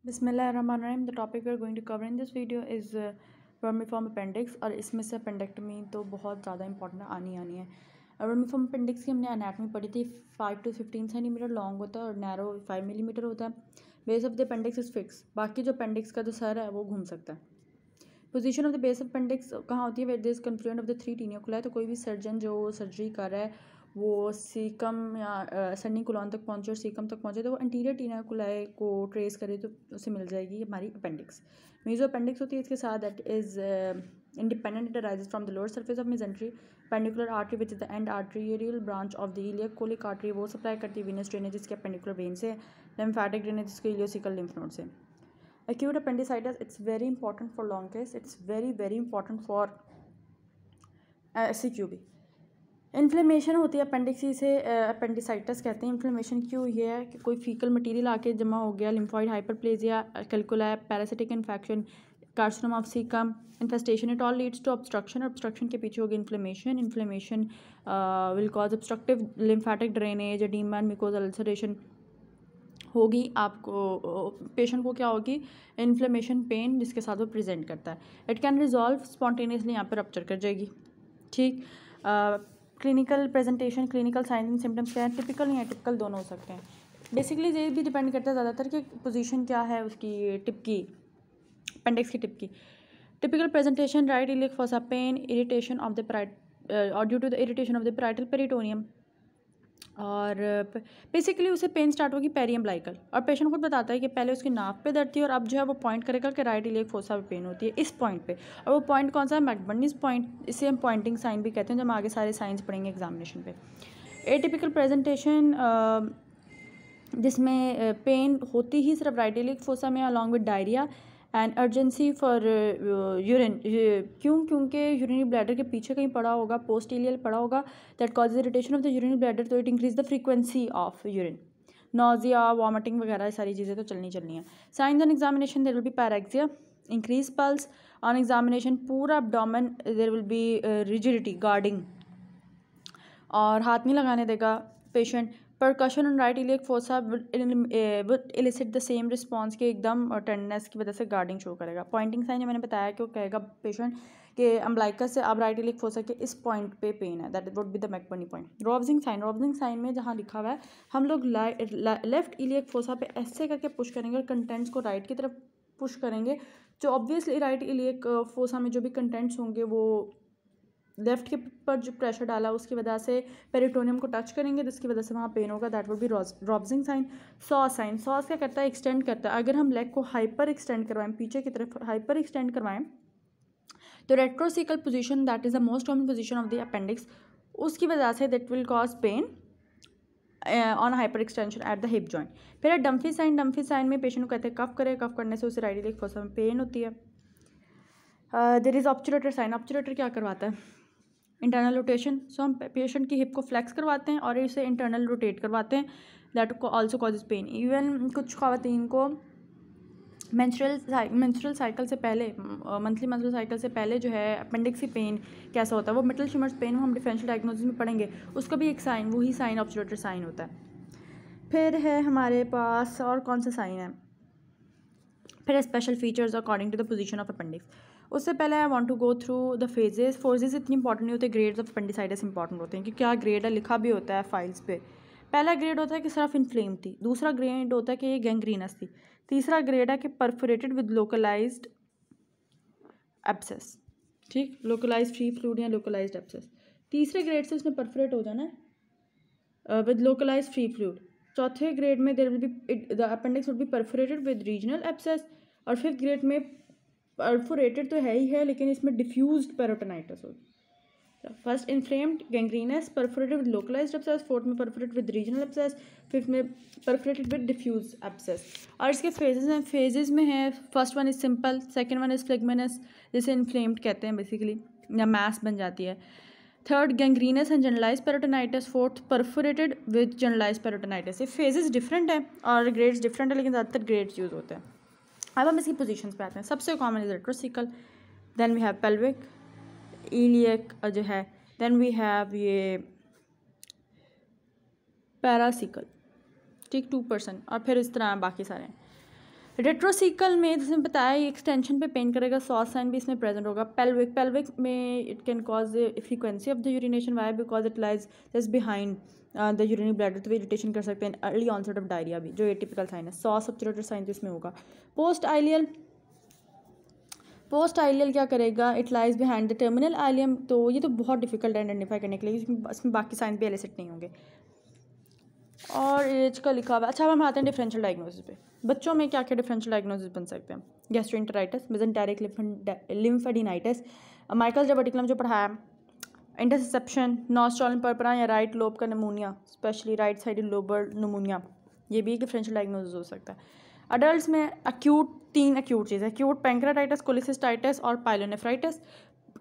Bismillahirrahmanirrahim. The topic we are going to cover in this video is vermiform appendix और इसमें से appendectomy तो बहुत ज़्यादा इंपॉर्टेंट आनी है। वर्मीफॉर्म अपेंडिक्स की हमने एनाटमी पढ़ी थी। 5 to 15 सेंटीमीटर लॉन्ग होता है और नैरो 5 मिलीमीटर होता है। Base of the appendix is fix, बाकी जो अपेंडिक्स का जो सर है वो घूम सकता है। Position of the base of appendix कहाँ होती है? Where this confluent of the 3 taeniae coli. तो कोई भी सर्जन जो सर्जरी कर रहा है वो सीकम या सन्नी कुलॉन तक पहुँचे और सीकम तक पहुँचे तो वो एंटीरियर टीनियोकुलाई को ट्रेस करे तो उसे मिल जाएगी हमारी अपेंडिक्स। मीजो अपेंडिक्स होती है इसके साथ that is independent, it arises from the lower surface of mesentery appendicular artery which is the end arterial branch of the ileocolic artery वो सप्लाई करती है वीनस ड्रेनेज इसके पेंडिकुलर वेन से, lymphatic drainage इसके ileocecal lymph node से। Acute appendicitis, it's very important for long case, it's very important for CQB। Inflammation होती है अपेंडिक्सी से, अपेंडिसाइटिस कहते हैं। इन्फ्लेमेशन क्यों ये है कि कोई फीकल मटेरियल आके जमा हो गया, lymphoid hyperplasia, calculi, parasitic infection, carcinoma of caecum, infestation, it all leads to obstruction. Obstruction के पीछे होगी inflammation. Inflammation will cause obstructive lymphatic drainage, oedema, mucosal ulceration होगी। आपको पेशेंट को क्या होगी? इन्फ्लेमेशन पेन जिसके साथ वो प्रेजेंट करता है। इट कैन रिजॉल्व स्पॉन्टेनियसली, यहाँ पर रप्चर कर जाएगी। ठीक, clinical presentation, clinical science and symptoms क्या है? टिपिकल या एटिपिकल दोनों हो सकते हैं। बेसिकली ये भी डिपेंड करता है ज़्यादातर कि पोजीशन क्या है उसकी टिप की, अपेंडिक्स की टिप की। Typical presentation, right iliac fossa pain, irritation of the और due to the irritation of the parietal peritoneum. और बेसिकली उसे पेन स्टार्ट होगी पेरी अम्बिलिकल, और पेशेंट खुद बताता है कि पहले उसकी नाक पे दर्द थी और अब जो है वो पॉइंट करेगा कि राइट इलियक फोसा पे पेन होती है इस पॉइंट पे। और वो पॉइंट कौन सा है? McBurney's point. इसे हम पॉइंटिंग साइन भी कहते हैं, जब हम आगे सारे साइंस पढ़ेंगे एग्जामिनेशन पे। एटिपिकल प्रेजेंटेशन जिसमें पेन होती ही सिर्फ राइट इलियक फोसा में along with diarrhoea and urgency for urine. क्योंकि यूरिनरी ब्लैडर के पीछे कहीं पड़ा होगा, पोस्ट इलियल पड़ा होगा, that causes irritation of the urinary bladder, तो it increase the frequency of urine. Nausea, vomiting वगैरह सारी चीज़ें तो चलनी है। Signs on examination, there will be pyrexia, increase pulse on examination, पूरा abdomen there will be rigidity, guarding, और हाथ नहीं लगाने देगा patient. Percussion on right iliac fossa would illicit the same response के एकदम और टेंडनेस की वजह से गार्डिंग शो करेगा। पॉइंटिंग साइन मैंने बताया कि वो कहेगा पेशेंट के अम्बलाइकस से अब राइट इलियक फोसा के इस पॉइंट पे पेन है, that would be the McBurney point. Rovsing sign, Rovsing sign में जहाँ लिखा हुआ है हम लोग लेफ्ट इलियक फोसा पे ऐसे करके पुश करेंगे और कंटेंट्स को राइट की तरफ पुश करेंगे, जो ऑब्वियसली राइट इलियक फोसा में जो भी कंटेंट्स होंगे वो लेफ्ट के पर जो प्रेशर डाला उसकी वजह से पेरिटोनियम को टच करेंगे, जिसकी वजह से वहाँ पेन होगा, that would be Rovsing sign. Psoas sign, psoas क्या करता है? एक्सटेंड करता है। अगर हम लेग को हाइपर एक्सटेंड करवाएं, पीछे की तरफ हाइपर एक्सटेंड करवाएं, तो retrocaecal position, that is the most common position of the appendix, उसकी वजह से that will cause pain on hyperextension at the hip joint. फिर है डम्फी साइन, डम्फी साइन में पेशेंट को कहते हैं कफ करे, कफ करने से उसे राइट इलियक फोसा में पेन होती है। There is obturator sign, obturator क्या करवाता है? इंटरनल रोटेशन, सो हम पेशेंट की हिप को फ्लेक्स करवाते हैं और इसे इंटरनल रोटेट करवाते हैं, दैट को ऑल्सो कॉजेज पेन। इवन कुछ ख़वातीन को मेंस्ट्रुअल साइकिल से पहले, मंथली मेंस्ट्रुअल साइकिल से पहले जो है अपेंडिक्स की पेन कैसा होता है, वो मिटल शिमर्स पेन हम डिफरेंशियल डायग्नोसिस में पढ़ेंगे, उसका भी एक साइन, वही साइन ऑब्चुलेटर साइन होता है। फिर है हमारे पास और कौन सा साइन है? फिर special features according to the position of appendix. उससे पहले I want to go through the phases. Phases इतनी इंपॉर्टेंट नहीं होते, ग्रेड्स ऑफ अपेंडिसाइटिस इंपॉर्टेंट होते हैं कि क्या ग्रेड है, लिखा भी होता है फाइल्स पे। पहला ग्रेड होता है कि सिर्फ इन्फ्लेम थी, दूसरा ग्रेड होता है कि ये गैंग्रीनस थी, तीसरा ग्रेड है कि परफोरेटेड विद लोकलाइज्ड एब्सेस। ठीक, लोकलाइज्ड फ्री फ्लूइड या लोकलाइज्ड एब्सेस। तीसरे ग्रेड से इसमें परफोरेट हो जाना है विद लोकलाइज्ड फ्री फ्लूइड। चौथे ग्रेड में there will be the appendix would be perforated with regional abscess. और फिफ्थ ग्रेड में परफोरेटेड तो है ही है, लेकिन इसमें डिफ्यूज्ड पेरिटोनाइटिस होगी। First inflamed gangrenous, perforated with localised abscess, fourth में perforated with regional abscess, fifth में परफोरेटेड विद डिफ्यूज एब्सेस। और इसके फेजेस हैं, फेजेस में है first one is simple, second one is phlegmonous, जिसे इन्फ्लेम्ड कहते हैं बेसिकली, या मैस बन जाती है। Third gangrenous and generalize peritonitis, fourth perforated with generalize peritonitis. ये फेजेस डिफरेंट है और ग्रेड्स डिफरेंट है, लेकिन ज़्यादातर ग्रेड्स यूज़ होते हैं। अब हम इसकी पोजीशंस पे आते हैं। सबसे common is retrocaecal, then we have pelvic, iliac जो है, देन वी हैव ये पैरासिकल, ठीक 2%, और फिर इस तरह बाकी सारे हैं। रेट्रोसिकल में जैसे बताया ये एक्सटेंशन पे पेन करेगा, सॉस साइन भी इसमें प्रेजेंट होगा। पेल्विक में it can cause frequency of the urination, why because it lies just behind the urinary bladder, तो इरिटेशन कर सकते हैं। अर्ली ऑनसेट ऑफ डायरिया भी जो एटिपिकल साइन है। सॉस ऑब्चुरेटर साइन तो इसमें होगा। पोस्ट आइलियल क्या करेगा, it lies behind the terminal ileum, तो ये तो बहुत डिफिकल्ट है आइडेंटिफाई करने के लिए, इसमें बाकी साइन भी एलिसिट नहीं होंगे। और एज का लिखा हुआ। अच्छा अब हम आते हैं डिफरेंशियल डायग्नोसिस पे। बच्चों में क्या क्या डिफरेंशियल डायग्नोसिस बन सकते हैं? Gastroenteritis, mesenteric lymphadenitis, Meckel diverticulum जो पढ़ाया, इंटरसेप्शन, नॉस्ट्रॉलन पर्परा या राइट लोब का pneumonia, specially right side lobar pneumonia, ये भी एक डिफरेंशियल डायग्नोसिस हो सकता है। अडल्ट में तीन एक्यूट चीज़ है, एक्यूट पैंक्रेटाइटिस, कोलिसिस्टाइटिस और पाइलोनेफ्राइटिस।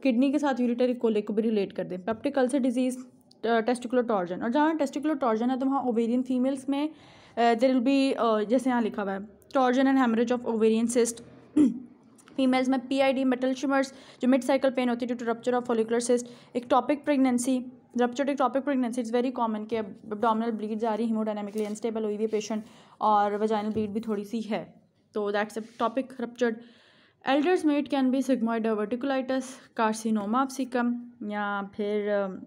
किडनी के साथ यूरिटरी कोलिक को भी रिलेट कर दें। Peptic ulcer disease, testicular torsion, और जहाँ टेस्टिकुलर टॉर्जन है तो वहाँ ओवेरियन फीमेल्स में देयर विल बी जैसे यहाँ लिखा हुआ है torsion and haemorrhage of ovarian cyst. Females में PID, मेटल शिमर्स, जो मिड साइकिल पेन होती है due to rupture of follicular cyst. Ectopic pregnancy, ruptured ectopic pregnancy it's very common कि एब्डोमिनल ब्लीड जा रही है, हीमोडायनामिकली अनस्टेबल हुई हुई है पेशेंट, और वजाइनल ब्लीड भी थोड़ी सी है, तो दैट्स एक्टॉपिक रप्चर्ड। एल्डर्स में it can be sigmoid diverticulitis, carcinoma of caecum, या फिर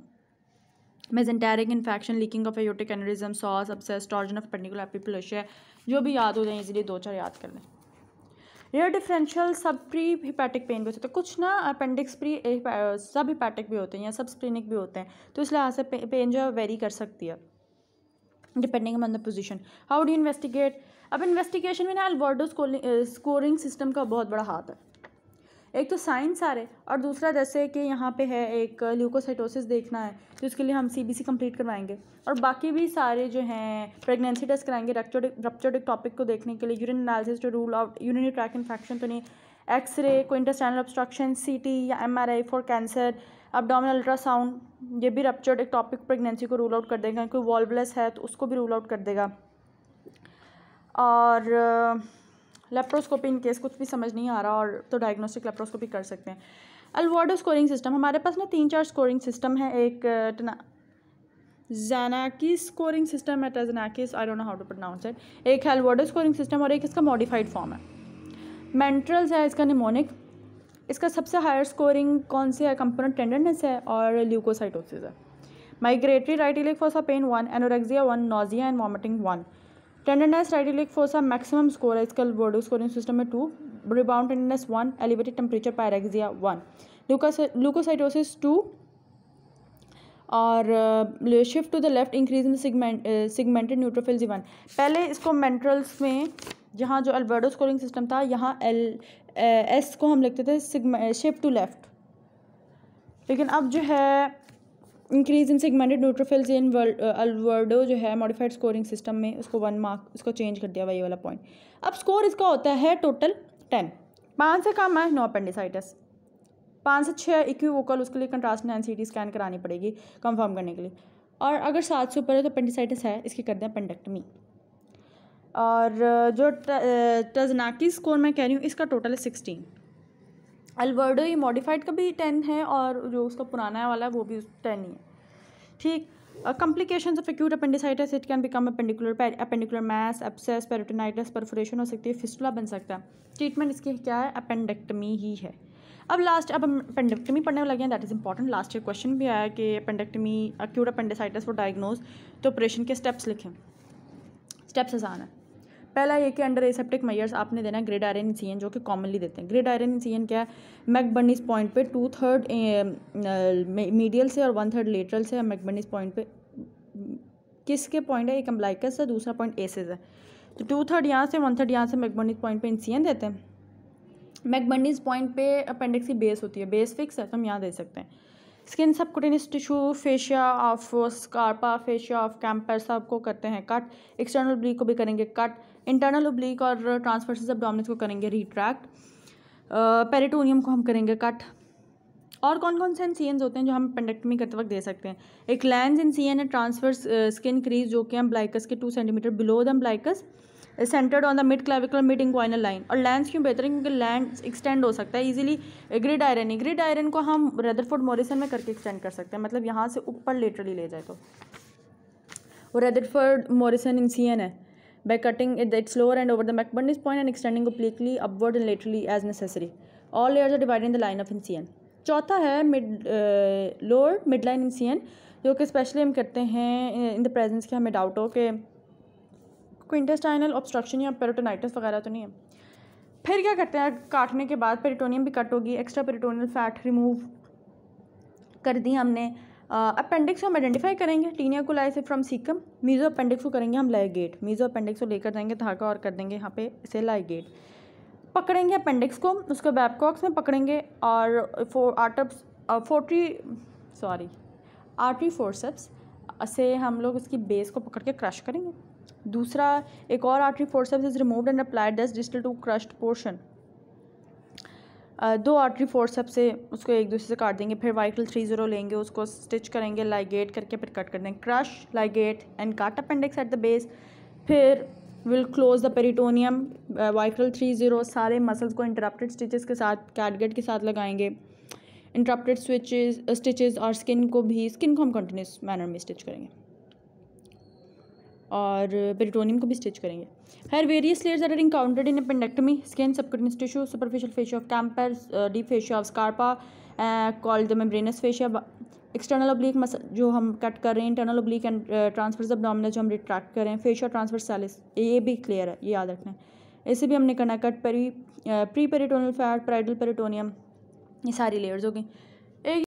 mesenteric infection, leaking of aortic aneurysm, psoas, abscess, torsion of pedicular epiploica, जो भी याद हो जाए इजीली 2-4 याद कर लें। रेयर डिफरेंशियल सब प्री हिपैटिक पेन भी होते हैं, कुछ ना अपेंडिक्स प्री सब हिपैटिक भी होते हैं या सब स्प्लेनिक भी होते हैं, तो इस लिहाज से पेन जो है वेरी कर सकती है depending on the position. How do investigate? अब इन्वेस्टिगेशन में ना अल्बर्टो स्कोरिंग सिस्टम का बहुत बड़ा हाथ है। एक तो साइन सारे, और दूसरा जैसे कि यहाँ पे है एक ल्यूकोसाइटोसिस देखना है तो उसके लिए हम CBC कंप्लीट करवाएंगे, और बाकी भी सारे जो हैं प्रेगनेंसी टेस्ट कराएंगे रप्चर्ड टॉपिक को देखने के लिए, urine analysis to rule out urinary tract infection तो नहीं, एक्सरे को इंटेस्टाइनल ऑब्स्ट्रक्शन, CT या MRI for cancer, abdominal ultrasound, ये भी रप्चर्ड टॉपिक प्रेगनेंसी को रूल आउट कर देगा, कोई वॉल्वलेस है तो उसको भी रूल आउट कर देगा। और लेप्रोस्कोपी इन केस कुछ भी समझ नहीं आ रहा और तो डायग्नोस्टिक लेप्रोस्कोपी कर सकते हैं। अल्वर्डो स्कोरिंग सिस्टम, हमारे पास ना 3-4 स्कोरिंग सिस्टम है। एक ज़ैनाकीस स्कोरिंग सिस्टम है, Tzanakis, I don't know how to pronounce it. एक है अल्वर्डो स्कोरिंग सिस्टम और एक इसका मॉडिफाइड फॉर्म है। मेंट्रल्स है इसका निमोनिक। इसका सबसे हायर स्कोरिंग कौन सी है? कंपोनेंट टेंडरनेस है और ल्यूकोसाइटोसिस है। Migratory right iliac fossa pain 1, anorexia 1, nausea and vomiting 1। Tenderness right iliac fossa maximum score है इसका अल्वर्डो स्कोरिंग सिस्टम में 2, rebound tenderness 1, elevated temperature pyrexia 1, leukocytosis 2, और shift to the left increase in segmented neutrophils 1। पहले इसको मेंट्रल्स में जहाँ जो अल्वर्डो scoring system था यहाँ S को हम लिखते थे शिफ्ट टू लेफ्ट, लेकिन अब जो है इंक्रीज इन सिगमेंटेड न्यूट्रोफिल्स इन अल्वर्डो जो है मॉडिफाइड स्कोरिंग सिस्टम में उसको 1 मार्क इसको चेंज कर दिया हुआ ये वाला पॉइंट। अब स्कोर इसका होता है टोटल 10, 5 से कम है नो अपेंडिसाइटिस, 5 से 6 इक्विवोकल, उसके लिए कंट्रास्ट एंड CT स्कैन करानी पड़ेगी कंफर्म करने के लिए, और अगर 7 से ऊपर है तो अपेंडिसाइटिस है, इसकी कर दें अपेंडेक्टमी। और जो टेजनाकी स्कोर मैं कह रही हूँ इसका टोटल है 16। अल्वर्डो ये मॉडिफाइड का भी 10 है और जो उसका पुराना वाला है वो भी 10 ही है, ठीक। Complications of acute appendicitis, it can become appendicular mass, abscess, peritonitis, perforation हो सकती है, फिस्टुला बन सकता है। ट्रीटमेंट इसकी क्या है? अपेंडेक्टमी ही है। अब हम अपेंडेक्टमी पढ़ने लगे हैं, that is important. Last year question भी आया कि appendectomy acute appendicitis for diagnose, तो ऑपरेशन के स्टेप्स लिखें। स्टेप्स आसान है। पहला ये कि अंडर एसेप्टिक मेजर्स आपने देना है ग्रिड आयरन इंसिजन, जो कि कॉमनली देते हैं। ग्रिड आयरन इंसिजन क्या है? मैकबर्नीस पॉइंट पे 2/3 मीडियल से और 1/3 लेटरल से। मैकबर्नीस पॉइंट पे किसके पॉइंट है? एक अम्बलाइकस है, दूसरा पॉइंट एसिस है, तो 2/3 यहाँ से 1/3 यहाँ से मैकबर्नीस पॉइंट पे इंसिजन देते हैं। मैकबर्नीस पॉइंट पे अपेंडिक्स की बेस होती है, बेस फिक्स है तो हम यहाँ दे सकते हैं। Skin subcutaneous tissue, fascia of स्कार्पा, fascia of camper, सबको करते हैं कट। एक्सटर्नल ओब्लीक को भी करेंगे कट। इंटरनल ओब्लीक और ट्रांसवर्सिस एब्डोमिनस को करेंगे रिट्रैक्ट। पेरिटोनियम को हम करेंगे कट। और कौन कौन से इंसिजन्स होते हैं जो हम अपेंडेक्टमी करते वक्त दे सकते हैं? एक लैंस इंसिजन है, ट्रांसवर्स स्किन क्रीज जो कि अम्बलाइकस के 2 centimetre below the umbilicus, centred on the mid clavicular mid inguinal line. और लैंस क्यों बेहतर है? क्योंकि लैंस एक्सटेंड हो सकता है इजीली। ग्रिड आयरन को हम रेदरफोर्ड मॉरिसन में करके एक्सटेंड कर सकते हैं, मतलब यहाँ से ऊपर लेटरली ले जाए तो वो रेदरफोर्ड मॉरिसन इंसिजन है। by cutting its lower end over the McBurney's point and extending obliquely upward and laterally as necessary. All layers are divided in the line of इनसियन. चौथा है लोअर मिड लाइन इनसियन, जो कि specially हम करते हैं in the presence के हमें doubt हो कि कोई इंटेस्टाइनल ऑब्स्ट्रक्शन या पेरिटोनाइटिस वगैरह तो नहीं है. फिर क्या करते हैं, काटने के बाद पेरिटोनियम भी कट होगी, एक्स्ट्रा पेरिटोनियल फैट रिमूव कर दी हमने. अपेंडिक्स हम आइडेंटिफाई करेंगे टीनिया कोलाई से फ्रॉम सीकम. मीजो अपेंडिक्स को करेंगे हम लाइगेट. मीजो अपेंडिक्स को लेकर जाएंगे धागा और कर देंगे यहाँ पे इसे लाइगेट. पकड़ेंगे अपेंडिक्स को, उसको बैबकॉक्स में पकड़ेंगे और आर्टरी फोर्सेप्स से हम लोग उसकी बेस को पकड़ के क्रश करेंगे. दूसरा एक और artery forceps is removed and applied दस डिस्टल टू क्रश्ड पोर्शन. दो आर्टरी फोर्सेप्स से उसको एक दूसरे से काट देंगे. फिर वाइकल 30 लेंगे, उसको स्टिच करेंगे लाइगेट करके, फिर कट कर देंगे. Crush ligate and cut appendix at the base. फिर विल क्लोज द पेरिटोनियम. वाइकल 30 सारे मसल्स को इंटरप्टेड स्टिचेस के साथ कैटगेट के साथ लगाएंगे. इंटरप्टेड स्टिचेस और स्किन को हम कंटिन्यूस मैनर में स्टिच करेंगे और पेरिटोनियम को भी स्टिच करेंगे. Here various layers that are encountered in appendectomy: skin, subcutaneous tissue, superficial fascia of Camper's, deep fascia of Scarpa, called the membranous fascia, external oblique muscle जो हम cut कर रहे हैं, internal oblique and transverse abdominis जो हम retract कर रहे हैं, fascia transversalis, ये भी क्लियर है, ये याद रखना है. इसे भी हमने करना cut. Preperitoneal fat, parietal peritoneum, ये सारी लेयर्स हो गई.